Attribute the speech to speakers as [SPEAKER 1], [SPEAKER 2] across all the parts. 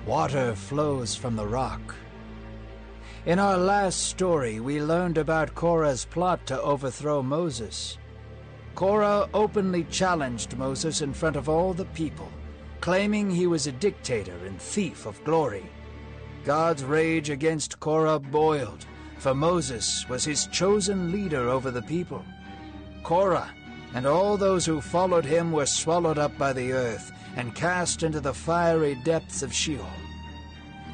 [SPEAKER 1] Water flows from the rock. In our last story, we learned about Korah's plot to overthrow Moses. Korah openly challenged Moses in front of all the people, claiming he was a dictator and thief of glory. God's rage against Korah boiled, for Moses was his chosen leader over the people. Korah and all those who followed him were swallowed up by the earth and cast into the fiery depths of Sheol.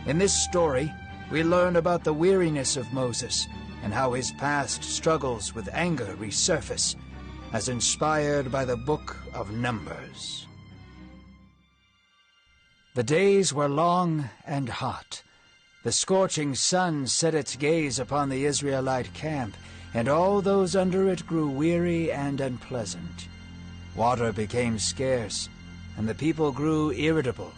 [SPEAKER 1] In this story, we learn about the weariness of Moses and how his past struggles with anger resurface, as inspired by the Book of Numbers. The days were long and hot. The scorching sun set its gaze upon the Israelite camp, and all those under it grew weary and unpleasant. Water became scarce, and the people grew irritable.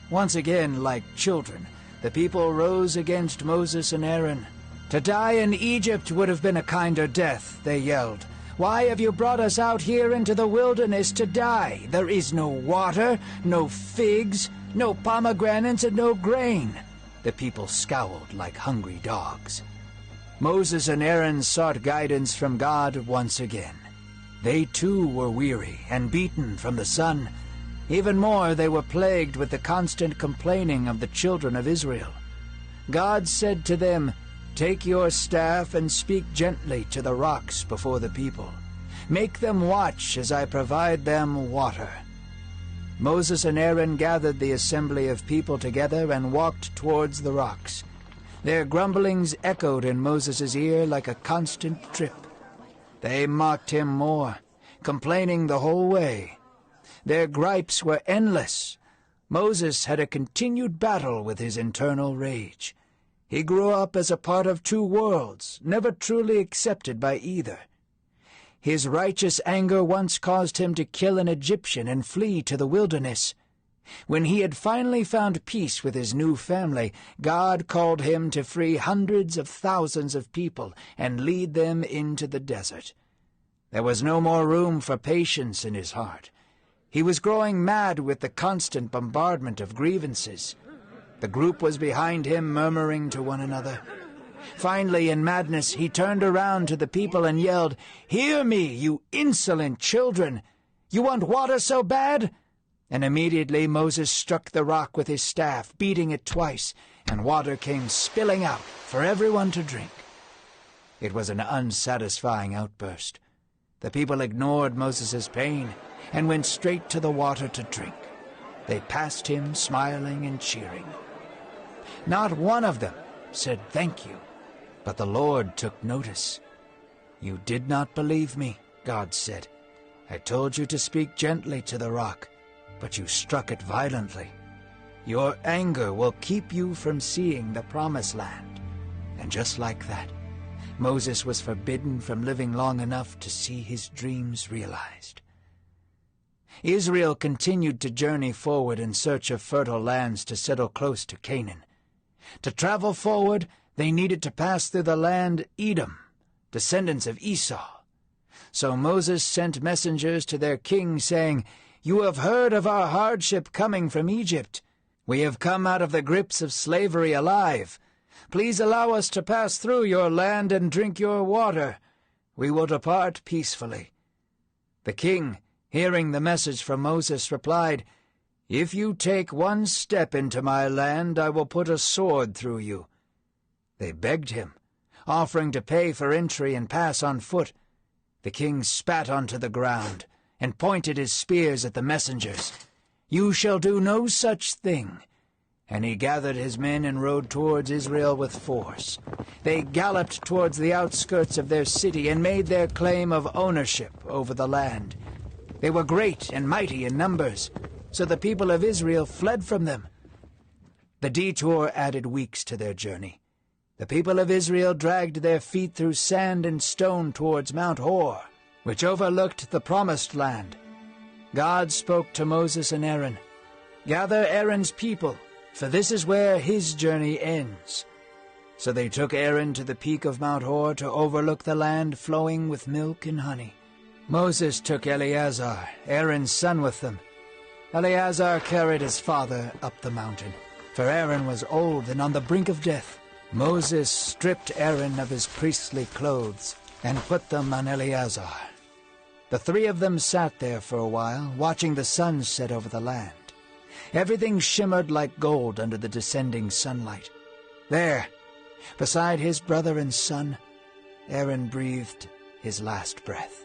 [SPEAKER 1] Once again, like children, the people rose against Moses and Aaron. "To die in Egypt would have been a kinder death," they yelled. "Why have you brought us out here into the wilderness to die? There is no water, no figs, no pomegranates, and no grain." The people scowled like hungry dogs. Moses and Aaron sought guidance from God once again. They too were weary and beaten from the sun. Even more, they were plagued with the constant complaining of the children of Israel. God said to them, "Take your staff and speak gently to the rocks before the people. Make them watch as I provide them water." Moses and Aaron gathered the assembly of people together and walked towards the rocks. Their grumblings echoed in Moses' ear like a constant trip. They mocked him more, complaining the whole way. Their gripes were endless. Moses had a continued battle with his internal rage. He grew up as a part of two worlds, never truly accepted by either. His righteous anger once caused him to kill an Egyptian and flee to the wilderness. When he had finally found peace with his new family, God called him to free hundreds of thousands of people and lead them into the desert. There was no more room for patience in his heart. He was growing mad with the constant bombardment of grievances. The group was behind him, murmuring to one another. Finally, in madness, he turned around to the people and yelled, "Hear me, you insolent children! You want water so bad?" And immediately Moses struck the rock with his staff, beating it twice, and water came spilling out for everyone to drink. It was an unsatisfying outburst. The people ignored Moses' pain and went straight to the water to drink. They passed him, smiling and cheering. Not one of them said thank you, but the Lord took notice. "You did not believe me," God said. "I told you to speak gently to the rock, but you struck it violently. Your anger will keep you from seeing the promised land." And just like that, Moses was forbidden from living long enough to see his dreams realized. Israel continued to journey forward in search of fertile lands to settle close to Canaan. To travel forward, they needed to pass through the land Edom, descendants of Esau. So Moses sent messengers to their king, saying, "You have heard of our hardship coming from Egypt. We have come out of the grips of slavery alive. Please allow us to pass through your land and drink your water. We will depart peacefully." The king, hearing the message from Moses, replied, "If you take one step into my land, I will put a sword through you." They begged him, offering to pay for entry and pass on foot. The king spat onto the ground and pointed his spears at the messengers. "You shall do no such thing." And he gathered his men and rode towards Israel with force. They galloped towards the outskirts of their city and made their claim of ownership over the land. They were great and mighty in numbers, so the people of Israel fled from them. The detour added weeks to their journey. The people of Israel dragged their feet through sand and stone towards Mount Hor, which overlooked the promised land. God spoke to Moses and Aaron, "Gather Aaron's people, for this is where his journey ends." So they took Aaron to the peak of Mount Hor to overlook the land flowing with milk and honey. Moses took Eleazar, Aaron's son, with them. Eleazar carried his father up the mountain, for Aaron was old and on the brink of death. Moses stripped Aaron of his priestly clothes and put them on Eleazar. The three of them sat there for a while, watching the sun set over the land. Everything shimmered like gold under the descending sunlight. There, beside his brother and son, Aaron breathed his last breath.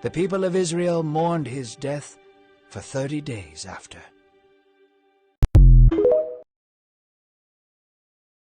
[SPEAKER 1] The people of Israel mourned his death for 30 days after.